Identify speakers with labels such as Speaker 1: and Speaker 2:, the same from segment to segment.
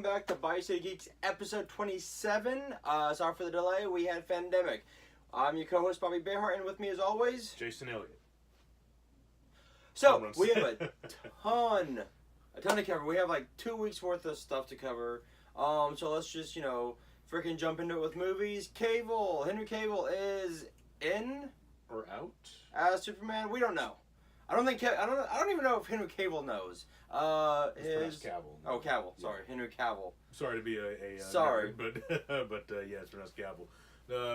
Speaker 1: welcome back to Bio City Geeks episode 27. Sorry for the delay, we had pandemic. I'm your co-host Bobby Behart, and with me as always,
Speaker 2: Jason Elliott.
Speaker 1: So, we have a ton to cover. We have like 2 weeks worth of stuff to cover. So let's just, freaking jump into it with movies. Henry Cavill is in
Speaker 2: Or out?
Speaker 1: as Superman. We don't know. I don't even know if Henry Cavill knows.
Speaker 2: It's Cavill.
Speaker 1: Oh, Cavill.
Speaker 2: Yeah.
Speaker 1: Sorry, Henry Cavill.
Speaker 2: Sorry to be a
Speaker 1: Sorry.
Speaker 2: nerd, but yeah, it's pronounced Cavill.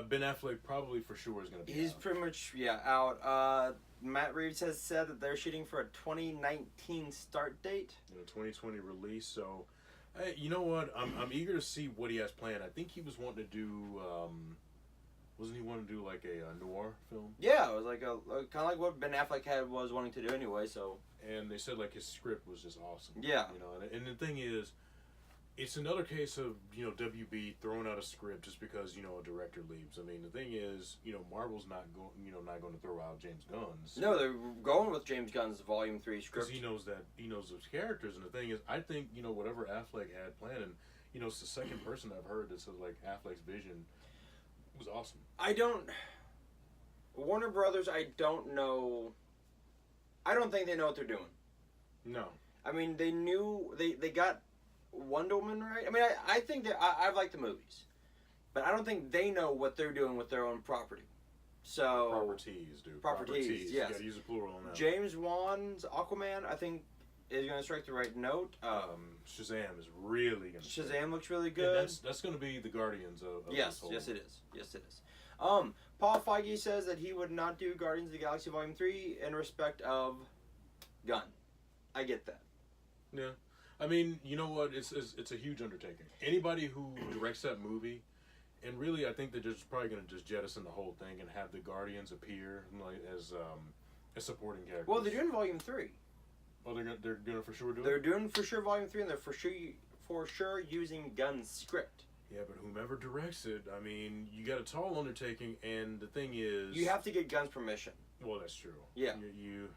Speaker 2: Ben Affleck probably for sure is going to be
Speaker 1: He's
Speaker 2: out.
Speaker 1: pretty much out. Matt Reeves has said that they're shooting for a 2019 start date.
Speaker 2: 2020 release. So, hey, you know what? I'm eager to see what he has planned. I think he was wanting to do. Wasn't he wanting to do like a noir film?
Speaker 1: Yeah, it was like kind of like what Ben Affleck was wanting to do anyway. So.
Speaker 2: And they said like his script was just awesome.
Speaker 1: Yeah.
Speaker 2: And the thing is, it's another case of WB throwing out a script just because a director leaves. I mean, the thing is, Marvel's not going to throw out James Gunn's.
Speaker 1: No, they're going with James Gunn's Volume 3 script.
Speaker 2: Because he knows those characters, and the thing is, I think whatever Affleck had planned, and it's the second person I've heard that says like Affleck's vision was awesome.
Speaker 1: Warner Brothers, I don't know. I don't think they know what they're doing.
Speaker 2: No.
Speaker 1: I mean, they got Wonder Woman right. I mean, I think that I like the movies, but I don't think they know what they're doing with their own property. So
Speaker 2: Properties, dude.
Speaker 1: Properties, yes.
Speaker 2: You gotta use a plural on that.
Speaker 1: James Wan's Aquaman, I think, is going to strike the right note.
Speaker 2: Shazam is really going to.
Speaker 1: Shazam looks really good.
Speaker 2: And that's going to be the Guardians of
Speaker 1: Yes,
Speaker 2: this whole.
Speaker 1: yes it is. Yes it is. Paul Feige says that he would not do Guardians of the Galaxy Volume 3 in respect of Gunn. I get that.
Speaker 2: Yeah. I mean, you know what? It's a huge undertaking. Anybody who directs that movie, and really, I think they're just probably going to just jettison the whole thing and have the Guardians appear as supporting characters.
Speaker 1: Well, they're doing Volume 3.
Speaker 2: Oh, they're gonna for sure do it.
Speaker 1: They're doing for sure Volume 3, and they're for sure using Gunn's script.
Speaker 2: Yeah, but whomever directs it, I mean, you got a tall undertaking, and the thing is,
Speaker 1: You have to get Gunn's permission.
Speaker 2: Well, that's true.
Speaker 1: Yeah.
Speaker 2: You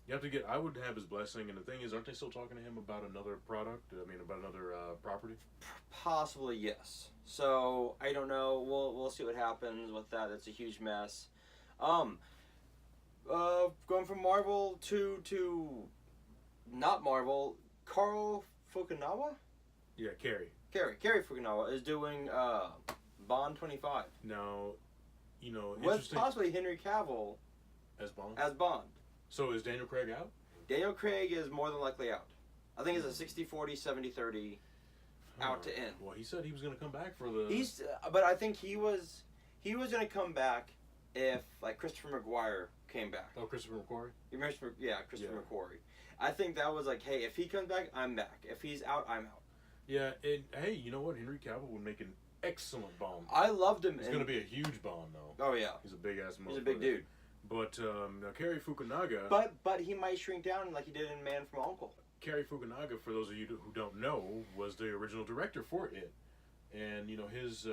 Speaker 2: have to get. I would have his blessing, and the thing is, aren't they still talking to him about another product? I mean, about another property?
Speaker 1: Possibly, yes. So I don't know. We'll see what happens with that. It's a huge mess. Going from Marvel to not Marvel, Cary Fukunaga?
Speaker 2: Yeah, Cary
Speaker 1: Fukunaga is doing Bond 25.
Speaker 2: Now,
Speaker 1: With
Speaker 2: interesting.
Speaker 1: possibly Henry Cavill
Speaker 2: As Bond?
Speaker 1: as Bond.
Speaker 2: So is Daniel Craig out?
Speaker 1: Daniel Craig is more than likely out. I think it's a 60-40, 70-30 out to in.
Speaker 2: Well, he said he was going to come back for the...
Speaker 1: But I think he was going to come back if like Christopher McGuire came back.
Speaker 2: Oh, Christopher McQuarrie?
Speaker 1: Christopher
Speaker 2: Yeah.
Speaker 1: McQuarrie. I think that was like, hey, if he comes back, I'm back. If he's out, I'm out.
Speaker 2: Yeah, and hey, you know what? Henry Cavill would make an excellent Bond.
Speaker 1: I loved him.
Speaker 2: He's going to be a huge Bond, though.
Speaker 1: Oh, yeah.
Speaker 2: He's a big-ass motherfucker.
Speaker 1: He's a big dude.
Speaker 2: But now, Cary Fukunaga...
Speaker 1: But he might shrink down like he did in Man from U.N.C.L.E.
Speaker 2: Cary Fukunaga, for those of you who don't know, was the original director for it. And, his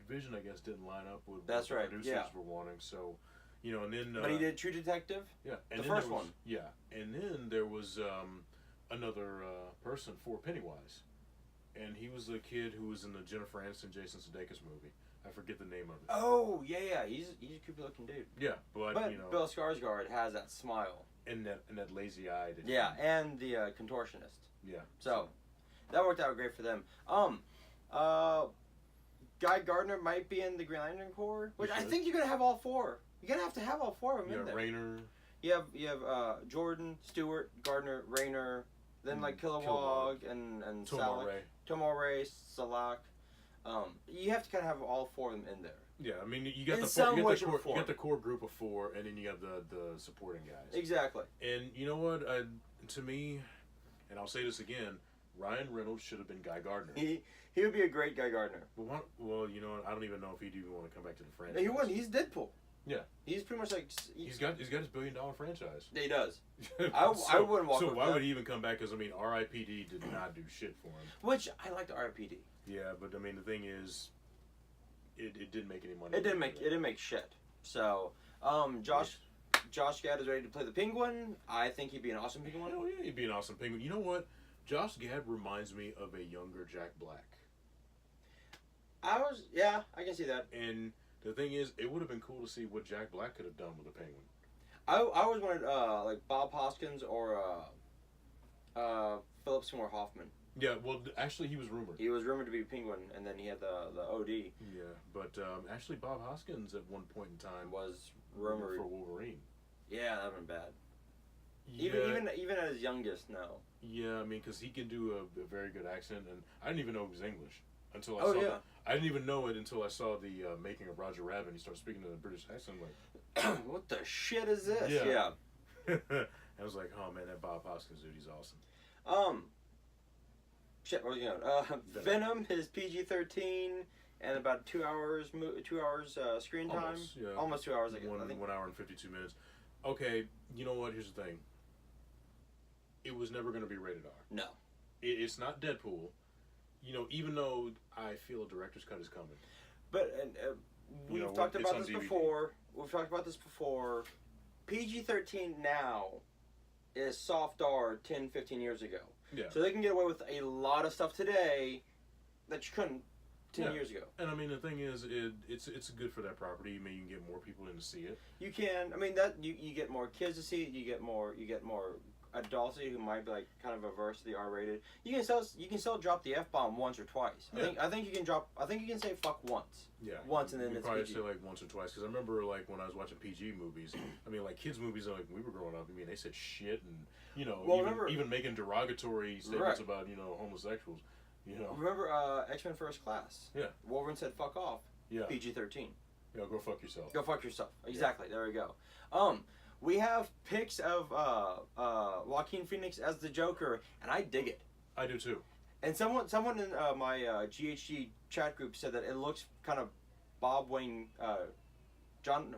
Speaker 2: vision, I guess, didn't line up with what the producers were wanting. So, and then...
Speaker 1: but he did True Detective?
Speaker 2: Yeah. And
Speaker 1: the first one.
Speaker 2: Yeah. And then there was another person for Pennywise. And he was the kid who was in the Jennifer Aniston, Jason Sudeikis movie. I forget the name of it.
Speaker 1: Oh, yeah. He's a creepy looking dude.
Speaker 2: Yeah, but
Speaker 1: Bill Skarsgård has that smile.
Speaker 2: And that lazy eye.
Speaker 1: Yeah, and the contortionist.
Speaker 2: Yeah.
Speaker 1: So, that worked out great for them. Guy Gardner might be in the Green Lantern Corps, which I think you're going to have all four. You're going to have all four of them in there.
Speaker 2: Rayner.
Speaker 1: You have Jordan, Stewart, Gardner, Rayner, then like Kilowog and Tomore, Salak. You have to kind of have all four of them in there.
Speaker 2: Yeah, I mean you got the core group of four, and then you got the supporting guys.
Speaker 1: Exactly.
Speaker 2: And you know what? To me, and I'll say this again, Ryan Reynolds should have been Guy Gardner.
Speaker 1: He would be a great Guy Gardner.
Speaker 2: Well, you know what? I don't even know if he'd even want to come back to the franchise.
Speaker 1: No, he wouldn't. He's Deadpool.
Speaker 2: Yeah.
Speaker 1: He's pretty much like...
Speaker 2: He's got his $1 billion franchise.
Speaker 1: Yeah, he does. I wouldn't walk with
Speaker 2: So why
Speaker 1: that.
Speaker 2: would he even come back? Because, I mean, R.I.P.D. did not do shit for him.
Speaker 1: Which, I liked R.I.P.D.
Speaker 2: Yeah, but, I mean, the thing is, it didn't make any money.
Speaker 1: It didn't make shit. So, Josh Gad is ready to play the Penguin. I think he'd be an awesome Penguin.
Speaker 2: Hell yeah, he'd be an awesome Penguin. You know what? Josh Gad reminds me of a younger Jack Black.
Speaker 1: I can see that.
Speaker 2: And the thing is, it would have been cool to see what Jack Black could have done with the Penguin.
Speaker 1: I always wanted like Bob Hoskins or Philip Seymour Hoffman.
Speaker 2: Yeah, well, actually, he was rumored.
Speaker 1: He was rumored to be Penguin, and then he had the OD.
Speaker 2: Yeah, but actually, Bob Hoskins at one point in time
Speaker 1: Was rumored
Speaker 2: for Wolverine.
Speaker 1: Yeah, that'd been bad.
Speaker 2: Yeah,
Speaker 1: Even at his youngest, no.
Speaker 2: yeah, I mean, because he can do a very good accent, and I didn't even know it was English until I
Speaker 1: Oh,
Speaker 2: saw
Speaker 1: yeah.
Speaker 2: it. I didn't even know it until I saw the making of Roger Rabbit. And he started speaking in a British accent,
Speaker 1: What the shit is this?
Speaker 2: Yeah. like. I was like, oh man, that Bob Hoskins dude, he's awesome.
Speaker 1: Shit, where was I going? Venom is PG-13 and about 2 hours screen time.
Speaker 2: Almost, yeah.
Speaker 1: Almost 2 hours. I think.
Speaker 2: 1 hour and 52 minutes. Okay, you know what? Here's the thing. It was never going to be rated R.
Speaker 1: No.
Speaker 2: It's not Deadpool. You know, even though I feel a director's cut is coming.
Speaker 1: But we've talked
Speaker 2: it's
Speaker 1: about
Speaker 2: on
Speaker 1: this
Speaker 2: DVD.
Speaker 1: before. We've talked about this before. PG-13 now is soft R 10, 15 years ago.
Speaker 2: Yeah.
Speaker 1: So they can get away with a lot of stuff today that you couldn't 10 years ago.
Speaker 2: And I mean, the thing is, it's good for that property. I mean, you can get more people in to see it.
Speaker 1: You can. I mean, that you get more kids to see it. You get more adults who might be like kind of averse to the R-rated. You can still drop the F-bomb once or twice.
Speaker 2: Yeah.
Speaker 1: I think you can say fuck once.
Speaker 2: Yeah.
Speaker 1: Once and then
Speaker 2: you
Speaker 1: it's
Speaker 2: probably
Speaker 1: PG.
Speaker 2: say like once or twice because I remember like when I was watching PG movies. I mean, like kids movies like when we were growing up. I mean, they said shit and even making derogatory statements
Speaker 1: Right.
Speaker 2: about homosexuals.
Speaker 1: Remember X-Men First Class?
Speaker 2: Yeah.
Speaker 1: Wolverine said fuck off.
Speaker 2: Yeah.
Speaker 1: PG-13.
Speaker 2: Yeah. Go fuck yourself.
Speaker 1: Go fuck yourself. Exactly. There we go. We have pics of Joaquin Phoenix as the Joker, and I dig it.
Speaker 2: I do too.
Speaker 1: And someone in my GHG chat group said that it looks kind of Bob Wayne, John.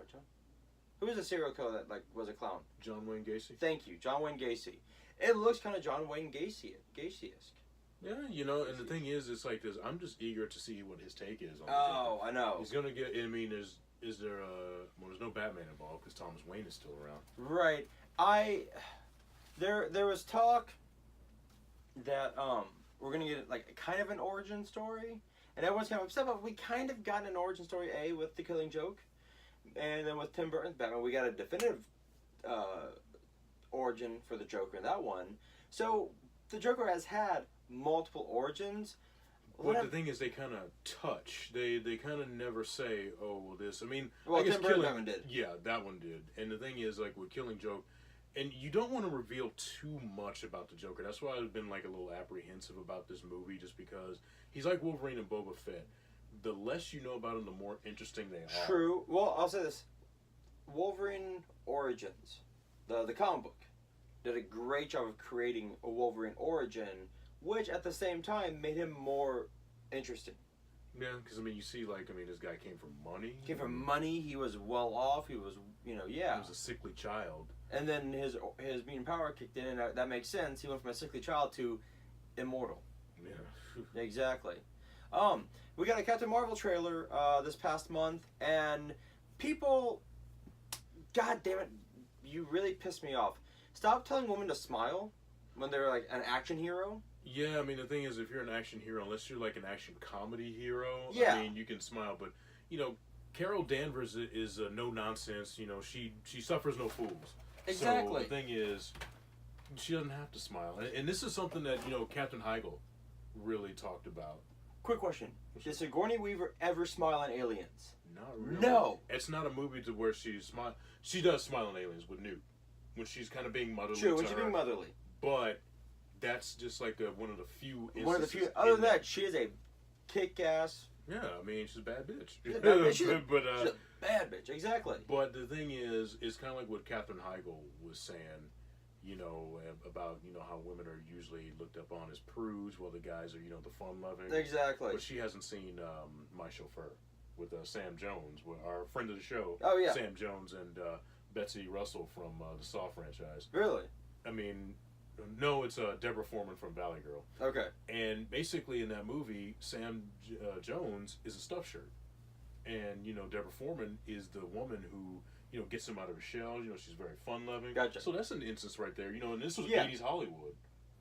Speaker 1: Who was a serial killer that like was a clown?
Speaker 2: John Wayne Gacy.
Speaker 1: Thank you, John Wayne Gacy. It looks kind of John Wayne Gacy-esque.
Speaker 2: Yeah, and the thing is, it's like this. I'm just eager to see what his take is on the
Speaker 1: Oh, I know.
Speaker 2: He's gonna get. I mean, there's no Batman involved because Thomas Wayne is still around.
Speaker 1: Right. There was talk that we're gonna get like kind of an origin story, and everyone's kind of upset, but we kind of got an origin story with The Killing Joke, and then with Tim Burton's Batman, we got a definitive origin for the Joker in that one. So the Joker has had multiple origins.
Speaker 2: But the thing is, they kind of touch. They kind of never say, "Oh, well, this." I mean,
Speaker 1: Well,
Speaker 2: I guess
Speaker 1: Tim Burton Batman did.
Speaker 2: Yeah, that one did. And the thing is, like with Killing Joke, and you don't want to reveal too much about the Joker. That's why I've been like a little apprehensive about this movie, just because he's like Wolverine and Boba Fett. The less you know about him, the more interesting they are.
Speaker 1: True. Well, I'll say this: Wolverine Origins, the comic book, did a great job of creating a Wolverine origin, which at the same time made him more interesting.
Speaker 2: Yeah, because I mean, you see, like, this guy came from money.
Speaker 1: Came from money. He was well off. He was,
Speaker 2: He was a sickly child.
Speaker 1: And then his mutant power kicked in, and that makes sense. He went from a sickly child to immortal.
Speaker 2: Yeah.
Speaker 1: Exactly. We got a Captain Marvel trailer this past month, and people, God damn it, you really pissed me off. Stop telling women to smile when they're like an action hero.
Speaker 2: Yeah, I mean, the thing is, if you're an action hero, unless you're like an action comedy hero,
Speaker 1: Yeah.
Speaker 2: I mean, you can smile. But, Carol Danvers is no nonsense. She suffers no fools.
Speaker 1: Exactly.
Speaker 2: So the thing is, she doesn't have to smile. And this is something that, Captain Heigl really talked about.
Speaker 1: Quick question. Did Sigourney Weaver ever smile in Aliens?
Speaker 2: Not really.
Speaker 1: No.
Speaker 2: It's not a movie to where she smile. She does smile in Aliens with Newt. When she's kind of being motherly.
Speaker 1: True, when
Speaker 2: to
Speaker 1: she's
Speaker 2: her.
Speaker 1: being motherly.
Speaker 2: But that's just like one of the few instances.
Speaker 1: One of the few. Other than that, she is a kick-ass.
Speaker 2: Yeah, I mean, she's a bad bitch.
Speaker 1: She's a bad bitch. She's a
Speaker 2: but
Speaker 1: bad bitch. Exactly.
Speaker 2: But the thing is, it's kind of like what Katherine Heigl was saying, about how women are usually looked up on as prudes, while the guys are the fun-loving.
Speaker 1: Exactly.
Speaker 2: But she hasn't seen My Chauffeur with Sam Jones, our friend of the show.
Speaker 1: Oh yeah.
Speaker 2: Sam Jones and Betsy Russell from the Saw franchise.
Speaker 1: Really?
Speaker 2: I mean, no, it's Deborah Foreman from Valley Girl.
Speaker 1: Okay.
Speaker 2: And basically in that movie, Sam Jones is a stuffed shirt. And, Deborah Foreman is the woman who, gets him out of his shell. She's very fun-loving.
Speaker 1: Gotcha.
Speaker 2: So that's an instance right there. And this was
Speaker 1: Yeah.
Speaker 2: 80s Hollywood.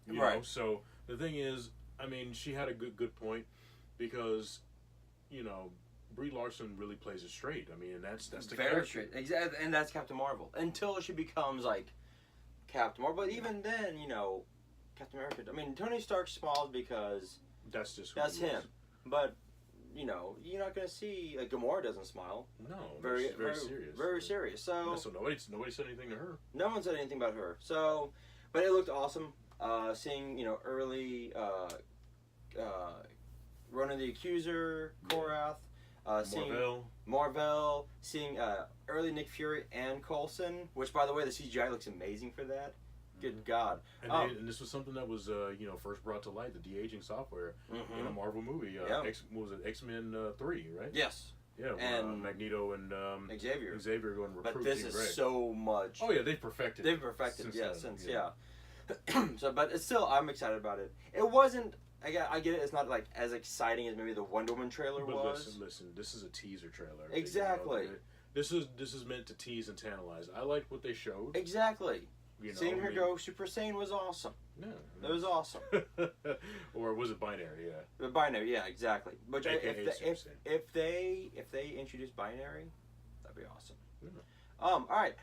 Speaker 1: Right.
Speaker 2: So The thing is, I mean, she had a good point because, you know, Brie Larson really plays it straight. I mean, and that's the
Speaker 1: Very
Speaker 2: character.
Speaker 1: straight. Exactly, and that's Captain Marvel until she becomes like Captain Marvel. But even then, you know, Captain America. I mean, Tony Stark smiles because
Speaker 2: That's just who
Speaker 1: that's
Speaker 2: he
Speaker 1: him.
Speaker 2: is.
Speaker 1: But you know, you're not gonna see like Gamora doesn't smile.
Speaker 2: No,
Speaker 1: Very,
Speaker 2: she's very serious.
Speaker 1: Very serious. So
Speaker 2: So nobody said anything to her.
Speaker 1: no one said anything about her. So, but it looked awesome. Seeing early Ronan the Accuser, Korath, seeing Marvel, seeing early Nick Fury and Coulson, which by the way the CGI looks amazing for that. Good God!
Speaker 2: And this was something that was first brought to light, the de-aging software in a Marvel movie.
Speaker 1: Yeah.
Speaker 2: What was it, X-Men 3, right?
Speaker 1: Yes.
Speaker 2: Yeah,
Speaker 1: And
Speaker 2: Magneto and
Speaker 1: Xavier
Speaker 2: going recruit.
Speaker 1: But this is so much.
Speaker 2: Oh yeah, they've perfected.
Speaker 1: They've perfected.
Speaker 2: Since
Speaker 1: So, but it's still, I'm excited about it. It wasn't. I get it. It's not like as exciting as maybe the Wonder Woman trailer
Speaker 2: But
Speaker 1: was.
Speaker 2: listen. This is a teaser trailer.
Speaker 1: Exactly.
Speaker 2: This is meant to tease and tantalize. I liked what they showed.
Speaker 1: Exactly.
Speaker 2: You know,
Speaker 1: Seeing her go Super Saiyan was awesome.
Speaker 2: Yeah.
Speaker 1: It was awesome.
Speaker 2: Or was it binary? Yeah.
Speaker 1: The binary, yeah, exactly. Which
Speaker 2: AKA
Speaker 1: if they introduce binary, that'd be awesome.
Speaker 2: Yeah.
Speaker 1: All right,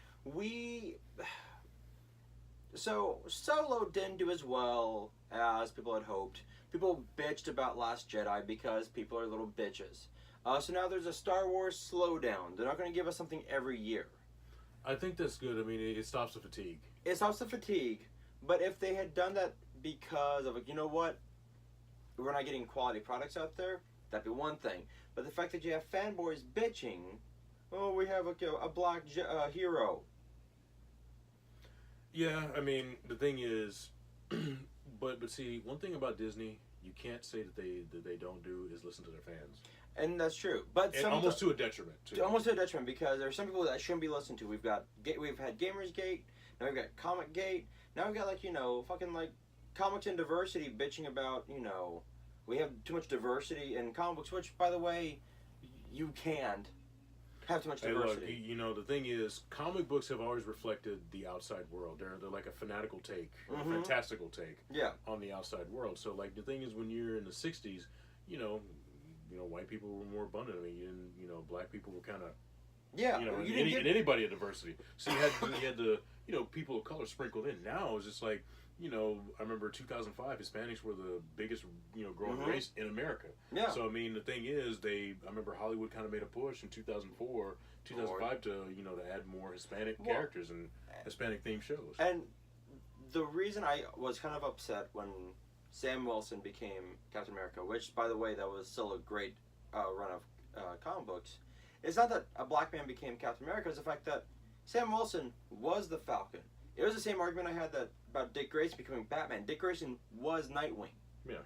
Speaker 1: so Solo didn't do as well as people had hoped. People bitched about Last Jedi because people are little bitches. So now there's a Star Wars slowdown. They're not going to give us something every year.
Speaker 2: I think that's good. I mean, it stops the fatigue.
Speaker 1: It stops the fatigue, but if they had done that because of, you know what, we're not getting quality products out there, that'd be one thing. But the fact that you have fanboys bitching, oh, we have a black hero.
Speaker 2: Yeah, I mean, the thing is, but see, one thing about Disney, you can't say that they don't do is listen to their fans.
Speaker 1: And that's true, but
Speaker 2: And almost to a detriment. Too.
Speaker 1: Almost to a detriment because there are some people that shouldn't be listened to. We've had Gamersgate, now we've got ComicGate, now we've got fucking comics and diversity bitching about we have too much diversity in comic books. Which, by the way, you can't have too much diversity.
Speaker 2: Hey, look, the thing is, comic books have always reflected the outside world. They're like a fanatical take, a fantastical take, on the outside world. So the thing is, when you're in the '60s, white people were more abundant. I mean, black people were kind of anybody of diversity. So you had the people of color sprinkled in. Now it's just like I remember 2005 Hispanics were the biggest growing race in America.
Speaker 1: Yeah.
Speaker 2: So I mean the thing is I remember Hollywood kind of made a push in 2004, 2005 to to add more Hispanic characters and Hispanic themed shows.
Speaker 1: And the reason I was kind of upset when Sam Wilson became Captain America, which, by the way, that was still a great run of comic books. It's not that a black man became Captain America, it's the fact that Sam Wilson was the Falcon. It was the same argument I had about Dick Grayson becoming Batman. Dick Grayson was Nightwing.
Speaker 2: Yeah.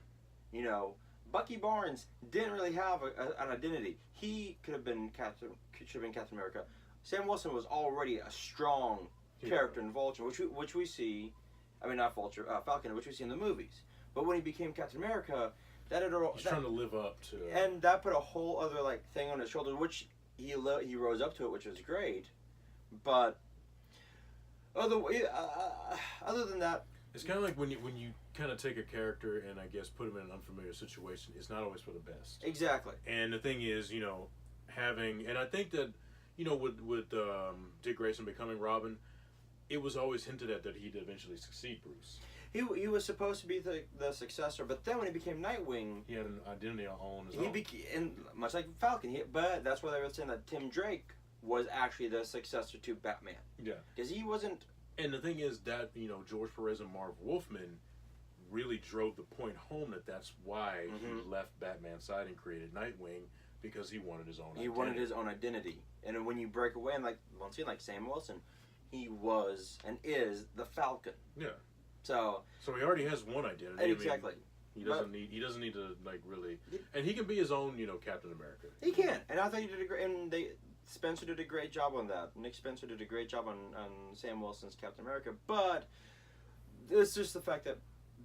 Speaker 1: Bucky Barnes didn't really have an identity. He should have been Captain America. Sam Wilson was already a strong character in Vulture, which we see. I mean, not Vulture, Falcon, which we see in the movies. But when he became Captain America,
Speaker 2: he's trying to live up to,
Speaker 1: and that put a whole other thing on his shoulder, which he rose up to it, which was great. But other than that,
Speaker 2: it's kind of like when you kind of take a character and I guess put him in an unfamiliar situation. It's not always for the best.
Speaker 1: Exactly.
Speaker 2: And the thing is, having, and I think that with Dick Grayson becoming Robin, it was always hinted at that he'd eventually succeed Bruce.
Speaker 1: He was supposed to be the successor, but then when he became Nightwing,
Speaker 2: he had an identity on his own.
Speaker 1: And much like Falcon, but that's why they were saying that Tim Drake was actually the successor to Batman.
Speaker 2: Yeah.
Speaker 1: Because he wasn't.
Speaker 2: And the thing is that George Perez and Marv Wolfman really drove the point home that that's why he left Batman's side and created Nightwing, because he wanted his own identity.
Speaker 1: He wanted his own identity. And when you break away, and once again, like Sam Wilson, he was and is the Falcon.
Speaker 2: Yeah.
Speaker 1: So
Speaker 2: he already has one identity.
Speaker 1: Exactly.
Speaker 2: He doesn't need to really, and he can be his own Captain America.
Speaker 1: He can, and I thought he did a great. And Spencer did a great job on that. Nick Spencer did a great job on Sam Wilson's Captain America. But it's just the fact that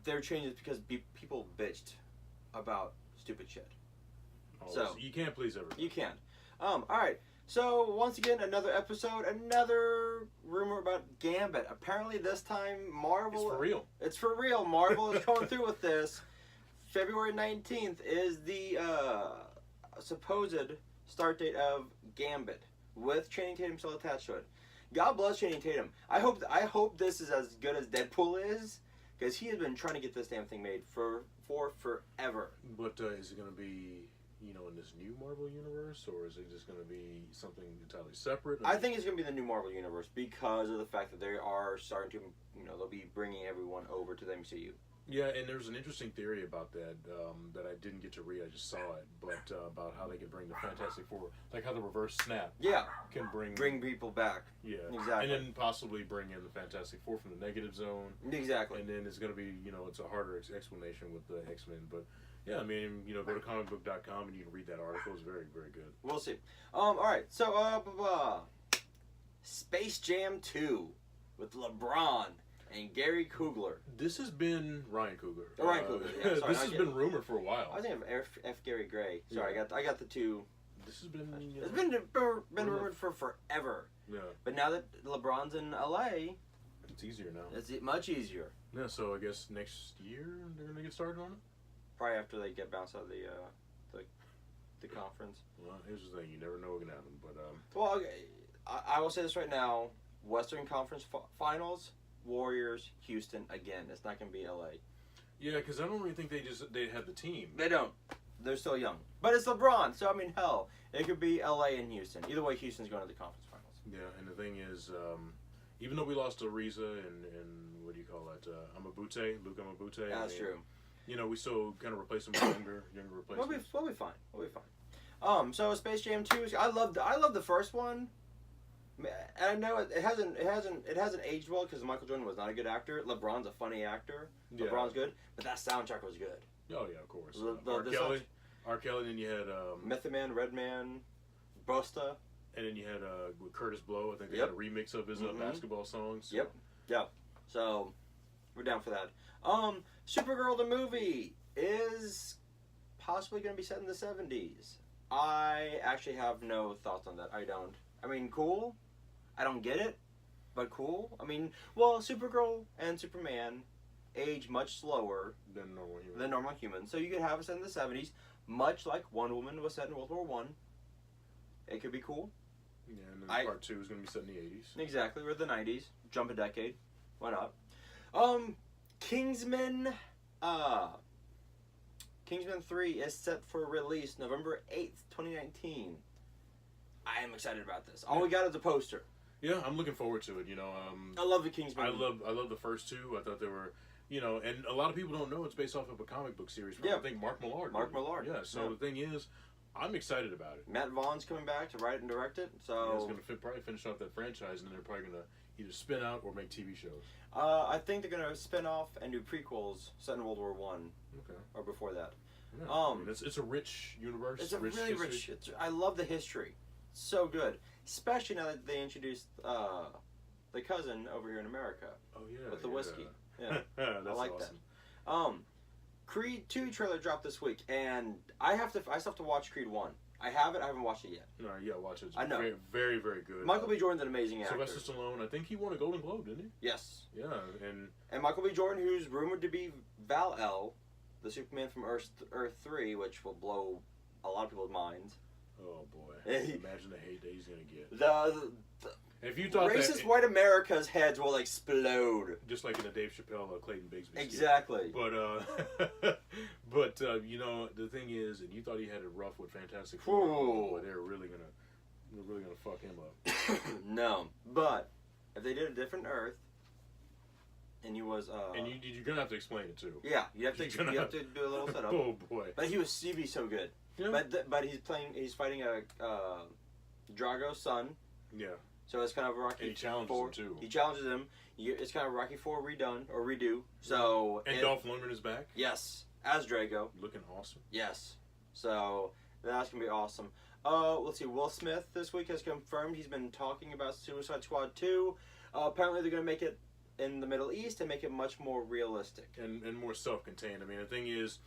Speaker 1: they're changing it because people bitched about stupid shit.
Speaker 2: So you can't please everybody.
Speaker 1: You can't. All right. So, once again, another episode, another rumor about Gambit. Apparently, this time, Marvel...
Speaker 2: It's for real.
Speaker 1: It's for real. Marvel is going through with this. February 19th is the supposed start date of Gambit, with Channing Tatum still attached to it. God bless Channing Tatum. I hope this is as good as Deadpool is, because he has been trying to get this damn thing made for forever.
Speaker 2: But is it going to be, in this new Marvel universe, or is it just going to be something entirely separate?
Speaker 1: I think it's going to be the new Marvel universe because of the fact that they are starting to, they'll be bringing everyone over to the MCU.
Speaker 2: Yeah, and there's an interesting theory about that that I didn't get to read. I just saw it, but about how they could bring the Fantastic Four, like how the Reverse Snap, can bring
Speaker 1: people back.
Speaker 2: Yeah,
Speaker 1: exactly,
Speaker 2: and then possibly bring in the Fantastic Four from the Negative Zone.
Speaker 1: Exactly,
Speaker 2: and then it's going to be it's a harder explanation with the X-Men, but. Yeah, I mean, go to comicbook.com and you can read that article. It's very, very good.
Speaker 1: We'll see. All right. So, Space Jam 2 with LeBron and Gary Coogler.
Speaker 2: This has been Ryan Coogler.
Speaker 1: Oh, Ryan Coogler. Yeah, sorry,
Speaker 2: this has been rumored for a while.
Speaker 1: I was thinking of F. Gary Gray. Sorry, yeah. I got the two.
Speaker 2: This has been.
Speaker 1: It's been rumored for forever.
Speaker 2: Yeah.
Speaker 1: But now that LeBron's in LA,
Speaker 2: it's easier now.
Speaker 1: It's much easier.
Speaker 2: Yeah. So I guess next year they're gonna get started on it.
Speaker 1: Probably after they get bounced out of the conference.
Speaker 2: Well, here's the thing: you never know what can happen. But
Speaker 1: well, okay, I will say this right now: Western Conference Finals, Warriors, Houston again. It's not going to be LA.
Speaker 2: Yeah, because I don't really think they have the team.
Speaker 1: They don't. They're still young. But it's LeBron, so I mean, hell, it could be LA and Houston. Either way, Houston's going to the conference finals.
Speaker 2: Yeah, and the thing is, even though we lost to Ariza and what do you call that? Luke Amabute.
Speaker 1: That's true.
Speaker 2: We still kind of replace them with younger replacements.
Speaker 1: We'll be fine. We'll be fine. So Space Jam 2. I love the first one. And I know it hasn't aged well because Michael Jordan was not a good actor. LeBron's a funny actor. Yeah. LeBron's good, but that soundtrack was good.
Speaker 2: Oh yeah, of course. R. Kelly. Then you had
Speaker 1: Method Man, Redman, Busta,
Speaker 2: and then you had with Curtis Blow. I think they had a remix of his basketball songs. So.
Speaker 1: Yep. Yeah. So we're down for that. Supergirl the movie is possibly going to be set in the 70s. I actually have no thoughts on that. I don't. I mean, cool. I don't get it, but cool. I mean, well, Supergirl and Superman age much slower
Speaker 2: than normal humans.
Speaker 1: So you could have it set in the 70s, much like Wonder Woman was set in World War One. It could be cool.
Speaker 2: Yeah, and then part 2 is going to be set in the 80s.
Speaker 1: Exactly, or the 90s. Jump a decade. Why not? Kingsman 3 is set for release November 8th, 2019. I am excited about this. All we got is a poster.
Speaker 2: Yeah, I'm looking forward to it.
Speaker 1: I love the Kingsman.
Speaker 2: I love the first two. I thought they were, and a lot of people don't know it's based off of a comic book series from I think Mark Millar. Yeah. So the thing is, I'm excited about it.
Speaker 1: Matt Vaughn's coming back to write and direct it. So
Speaker 2: he's going to probably finish off that franchise, and then they're probably going to either spin out or make TV shows.
Speaker 1: I think they're going to spin off and do prequels set in World War One.
Speaker 2: Okay.
Speaker 1: Or before that.
Speaker 2: Yeah, it's a rich universe.
Speaker 1: It's a really rich. I love the history. It's so good, especially now that they introduced the cousin over here in America.
Speaker 2: Oh yeah.
Speaker 1: With the whiskey. Yeah.
Speaker 2: That's
Speaker 1: I like
Speaker 2: awesome.
Speaker 1: that. Creed 2 trailer dropped this week, and I still have to watch Creed 1. I haven't watched it yet.
Speaker 2: No, yeah, watch it. It's
Speaker 1: I know.
Speaker 2: Very, very, very good.
Speaker 1: Michael B. Jordan's an amazing actor.
Speaker 2: Sylvester Stallone, I think he won a Golden Globe, didn't he?
Speaker 1: Yes.
Speaker 2: Yeah,
Speaker 1: and Michael B. Jordan, who's rumored to be Val-El, the Superman from Earth 3, which will blow a lot of people's minds.
Speaker 2: Oh boy! Imagine the hate that he's gonna get.
Speaker 1: The
Speaker 2: if you thought
Speaker 1: racist white America's heads will explode,
Speaker 2: just like in the Dave Chappelle Clayton Bigsby.
Speaker 1: Exactly.
Speaker 2: But the thing is, and you thought he had it rough with Fantastic Four, but they're really gonna fuck him up.
Speaker 1: No, but if they did a different Earth, and he was
Speaker 2: and you're gonna have to explain it too.
Speaker 1: Yeah, you have to do a little setup.
Speaker 2: Oh boy!
Speaker 1: But he was Stevie so good. Yeah. But he's fighting a Drago's son.
Speaker 2: Yeah.
Speaker 1: So it's kind of Rocky.
Speaker 2: And he challenges him too.
Speaker 1: He challenges him. It's kind of Rocky 4 redone or redo. So
Speaker 2: Dolph Lundgren is back.
Speaker 1: Yes, as Drago.
Speaker 2: Looking awesome.
Speaker 1: Yes. So that's gonna be awesome. Let's see. Will Smith this week has confirmed he's been talking about Suicide Squad 2. Apparently they're gonna make it in the Middle East and make it much more realistic
Speaker 2: and more self-contained. I mean, the thing is,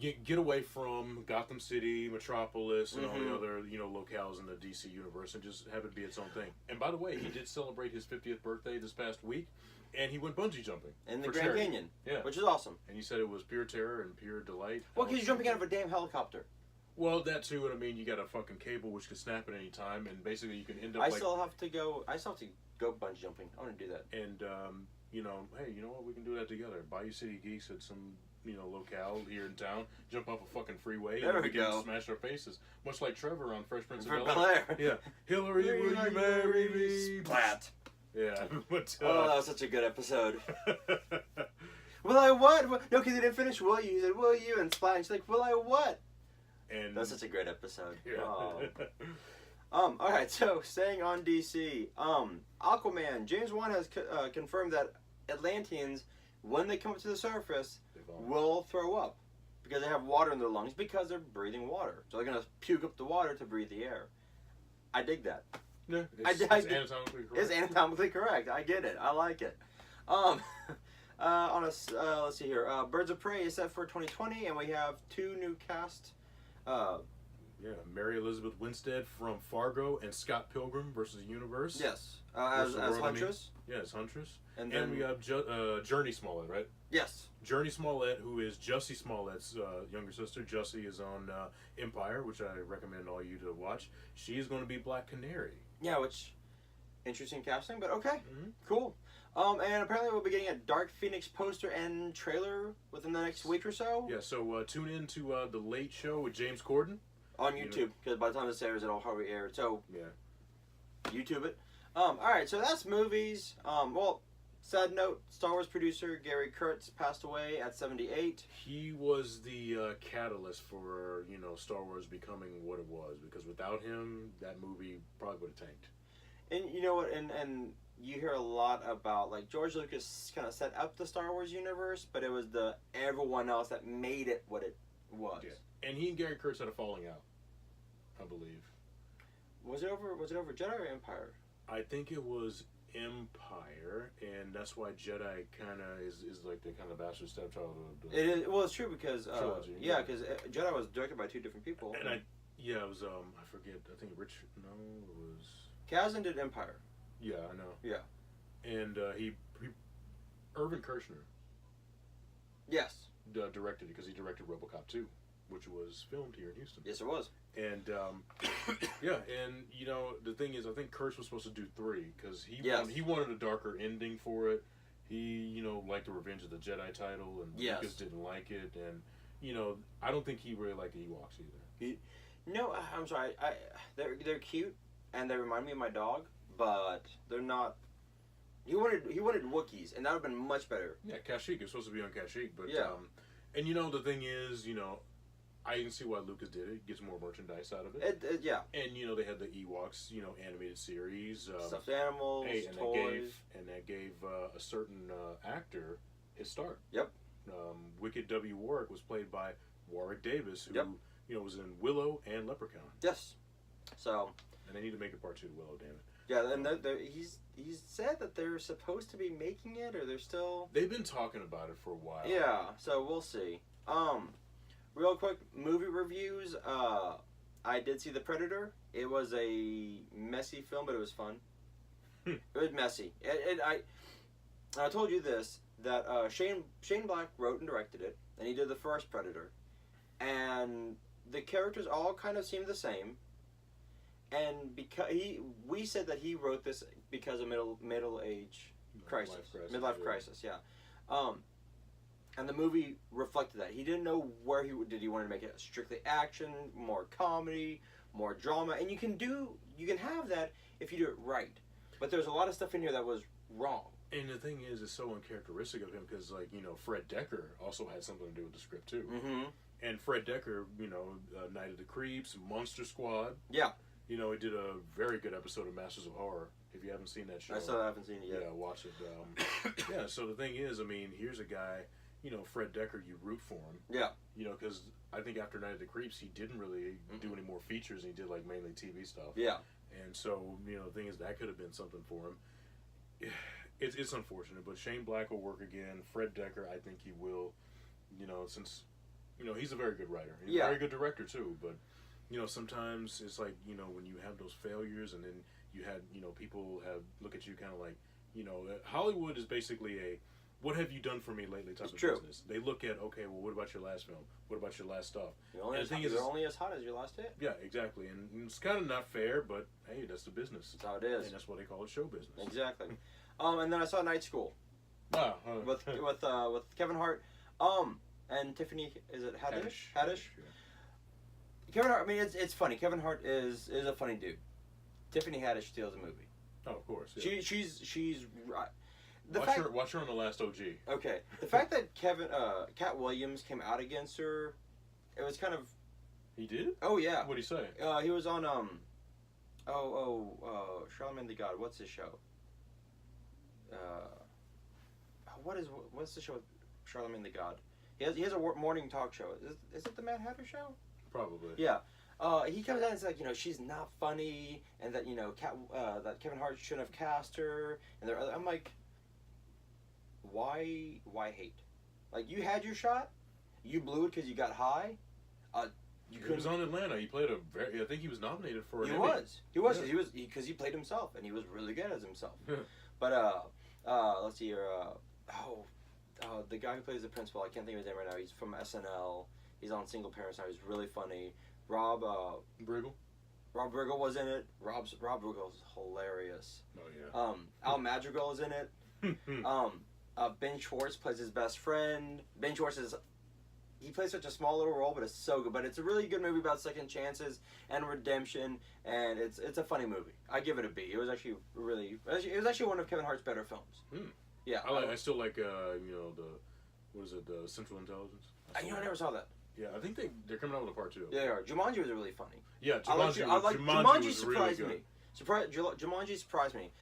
Speaker 2: get away from Gotham City, Metropolis, and all
Speaker 1: Mm-hmm.
Speaker 2: the other locales in the DC universe, and just have it be its own thing. And by the way, he did celebrate his 50th birthday this past week, and he went bungee jumping
Speaker 1: In the
Speaker 2: for
Speaker 1: Grand
Speaker 2: charity.
Speaker 1: Canyon.
Speaker 2: Yeah,
Speaker 1: Which is awesome.
Speaker 2: and he said it was pure terror and pure delight.
Speaker 1: Well, because you're jumping out of a damn helicopter.
Speaker 2: Well, that too, and I mean, you got a fucking cable which could snap at any time, and basically you can end up
Speaker 1: I
Speaker 2: like.
Speaker 1: still have to go bungee jumping. I want to do that.
Speaker 2: And hey, you know what? We can do that together. Bayou City Geeks at some locale here in town. Jump off a fucking freeway.
Speaker 1: There
Speaker 2: and
Speaker 1: we
Speaker 2: we can
Speaker 1: go.
Speaker 2: Smash our faces, much like Trevor on Fresh Prince of
Speaker 1: For
Speaker 2: Bel-Air.
Speaker 1: Bel-Air.
Speaker 2: Yeah, Hillary, will you marry me?
Speaker 1: Splat.
Speaker 2: Yeah, but
Speaker 1: Oh, that was such a good episode. Will I what? No, because he didn't finish. Will you? He said, "Will you?" And splat. And she's like, "Will I what?"
Speaker 2: and
Speaker 1: That's such a great episode.
Speaker 2: yeah.
Speaker 1: Oh. All right. So staying on DC, Aquaman. James Wan has confirmed that Atlanteans, when they come up to the surface, will throw up because they have water in their lungs because they're breathing water. So they're gonna puke up the water to breathe the air. I dig that.
Speaker 2: No,
Speaker 1: I
Speaker 2: it's anatomically correct.
Speaker 1: It's anatomically correct. I get it. I like it. Let's see here. Birds of Prey is set for 2020, and we have 2 new cast.
Speaker 2: Yeah, Mary Elizabeth Winstead from Fargo and Scott Pilgrim versus the Universe.
Speaker 1: Yes,
Speaker 2: Versus
Speaker 1: as
Speaker 2: the World,
Speaker 1: Huntress.
Speaker 2: Yeah, as Huntress.
Speaker 1: And
Speaker 2: And
Speaker 1: then
Speaker 2: we have Journey Smollett, right?
Speaker 1: yes,
Speaker 2: Journey Smollett, who is Jussie Smollett's younger sister. Jussie is on Empire, which I recommend all you to watch. She is going to be Black Canary.
Speaker 1: yeah, which interesting casting, but okay,
Speaker 2: Mhm.
Speaker 1: cool. And apparently we'll be getting a Dark Phoenix poster and trailer within the next week or so
Speaker 2: Yeah, so tune in to The Late Show with James Corden.
Speaker 1: on
Speaker 2: You know-
Speaker 1: YouTube because by the time this airs, it'll already air. So
Speaker 2: Yeah.
Speaker 1: YouTube it. All right, so that's movies. Well, sad note: Star Wars producer Gary Kurtz passed away at 78.
Speaker 2: He was the catalyst for, Star Wars becoming what it was, because without him, that movie probably would have tanked.
Speaker 1: And you know what? And you hear a lot about like George Lucas kind of set up the Star Wars universe, but it was the everyone else that made it what it was.
Speaker 2: Yeah. And he and Gary Kurtz had a falling out, I believe.
Speaker 1: Was it over Jedi or Empire?
Speaker 2: I think it was Empire, and that's why Jedi kind of is like the kind of bastard stepchild of the...
Speaker 1: It is. Well, it's true because
Speaker 2: Trilogy,
Speaker 1: yeah,
Speaker 2: yeah.
Speaker 1: because Jedi was directed by 2 different people.
Speaker 2: And it was, I forget, I think it was...
Speaker 1: Kazan did Empire.
Speaker 2: Yeah, I know.
Speaker 1: Yeah.
Speaker 2: And Irvin Kershner
Speaker 1: Yes.
Speaker 2: directed it, because he directed RoboCop 2, which was filmed here in Houston.
Speaker 1: Yes, it was.
Speaker 2: And yeah, and the thing is, I think Kurtz was supposed to do 3 because
Speaker 1: Yes.
Speaker 2: he wanted a darker ending for it. He liked the Revenge of the Jedi title, and
Speaker 1: Yes.
Speaker 2: Lucas didn't like it, and I don't think he really liked the Ewoks either.
Speaker 1: No, I'm sorry. They're cute and they remind me of my dog, but they're not. He wanted Wookiees, and that would have been much better.
Speaker 2: Yeah, Kashyyyk is supposed to be on Kashyyyk, but
Speaker 1: Yeah.
Speaker 2: and the thing is, I can see why Lucas did it. Gets more merchandise out of it.
Speaker 1: Yeah.
Speaker 2: And they had the Ewoks, animated series.
Speaker 1: Stuffed animals,
Speaker 2: Hey, and
Speaker 1: toys.
Speaker 2: that gave a certain actor his start.
Speaker 1: Yep.
Speaker 2: Wicked W. Warwick was played by Warwick Davis, who
Speaker 1: Yep.
Speaker 2: was in Willow and Leprechaun.
Speaker 1: Yes. So
Speaker 2: And they need to make a part 2 to Willow, damn it.
Speaker 1: yeah, and he's said that they're supposed to be making it, or they're still.
Speaker 2: They've been talking about it for a while.
Speaker 1: Yeah. So we'll see. Real quick movie reviews. I did see The Predator. It was a messy film, but it was fun. It was messy. I told you this that Shane Black wrote and directed it, and he did the first Predator, and the characters all kind of seemed the same. And because we said that he wrote this because of middle age crisis, midlife crisis, yeah. And the movie reflected that. He didn't know where he wanted to make it strictly action, more comedy, more drama, and you can have that if you do it right. But there's a lot of stuff in here that was wrong.
Speaker 2: And the thing is, it's so uncharacteristic of him because, Fred Decker also had something to do with the script too.
Speaker 1: Mm-hmm.
Speaker 2: And Fred Decker, Night of the Creeps, Monster Squad.
Speaker 1: Yeah.
Speaker 2: He did a very good episode of Masters of Horror. If you haven't seen that show,
Speaker 1: I haven't seen it yet.
Speaker 2: Yeah, watch it. Yeah. So the thing is, here's a guy, Fred Decker. You root for him.
Speaker 1: Yeah.
Speaker 2: Because I think after Night of the Creeps, he didn't really do any more features, and he did mainly TV stuff.
Speaker 1: Yeah.
Speaker 2: And so the thing is, that could have been something for him. It's unfortunate, but Shane Black will work again. Fred Decker, I think he will. Since you know, he's a very good writer. He's
Speaker 1: Yeah.
Speaker 2: a very good director too. But you know, sometimes it's like, you know, when you have those failures, and then you had, you know, people have look at you kind of like, you know, Hollywood is basically a what have you done for me lately type
Speaker 1: It's
Speaker 2: of
Speaker 1: true.
Speaker 2: business. They look at, okay, well, what about your last film? What about your last stuff?
Speaker 1: You're only,
Speaker 2: And
Speaker 1: as
Speaker 2: the thing
Speaker 1: hot,
Speaker 2: is,
Speaker 1: you're only as hot as your last hit.
Speaker 2: Yeah, exactly, and it's kind of not fair, but hey, that's the business.
Speaker 1: That's how it is.
Speaker 2: And that's what they call it, show business.
Speaker 1: Exactly. And then I saw Night School
Speaker 2: Wow.
Speaker 1: with Kevin Hart, and Tiffany. Is it Haddish? Haddish.
Speaker 2: Yeah.
Speaker 1: Kevin Hart. I mean, it's funny. Kevin Hart is a funny dude. Tiffany Haddish steals the movie.
Speaker 2: Oh, of course. Yeah.
Speaker 1: She's right.
Speaker 2: Watch her on the last OG.
Speaker 1: Okay, the fact that Cat Williams came out against her, it was kind of.
Speaker 2: He did?
Speaker 1: Oh yeah.
Speaker 2: What'd he say?
Speaker 1: He was on Charlemagne the God. What's his show? What's the show with Charlemagne the God? He has a morning talk show. Is it the Mad Hatter Show?
Speaker 2: Probably.
Speaker 1: Yeah. He comes out and says, like, you know, she's not funny, and that, you know, that Kevin Hart shouldn't have cast her, and I'm like, why hate? Like, you had your shot, you blew it because you got high.
Speaker 2: He was on Atlanta. He played I think he was nominated for an
Speaker 1: He
Speaker 2: Emmy.
Speaker 1: was.
Speaker 2: Yeah.
Speaker 1: Because he played himself, and he was really good as himself.
Speaker 2: Yeah.
Speaker 1: But let's see here. The guy who plays the principal, I can't think of his name right now. He's from SNL. He's on Single Parents now. He's really funny. Rob
Speaker 2: Briggle?
Speaker 1: Briggle was in it. Rob Briggle is hilarious.
Speaker 2: Oh, yeah.
Speaker 1: Al Madrigal is in it. Ben Schwartz plays his best friend. Ben Schwartz he plays such a small little role, but it's so good. But it's a really good movie about second chances and redemption, and it's a funny movie. I give it a B. It was actually one of Kevin Hart's better films. Yeah,
Speaker 2: I still like, you know, the Central Intelligence.
Speaker 1: I never saw that.
Speaker 2: Yeah, I think they're coming out with a part 2.
Speaker 1: Yeah, they are. Jumanji was really funny.
Speaker 2: Yeah,
Speaker 1: Jumanji
Speaker 2: Jumanji was really
Speaker 1: surprised
Speaker 2: good.
Speaker 1: me. Jumanji surprised me.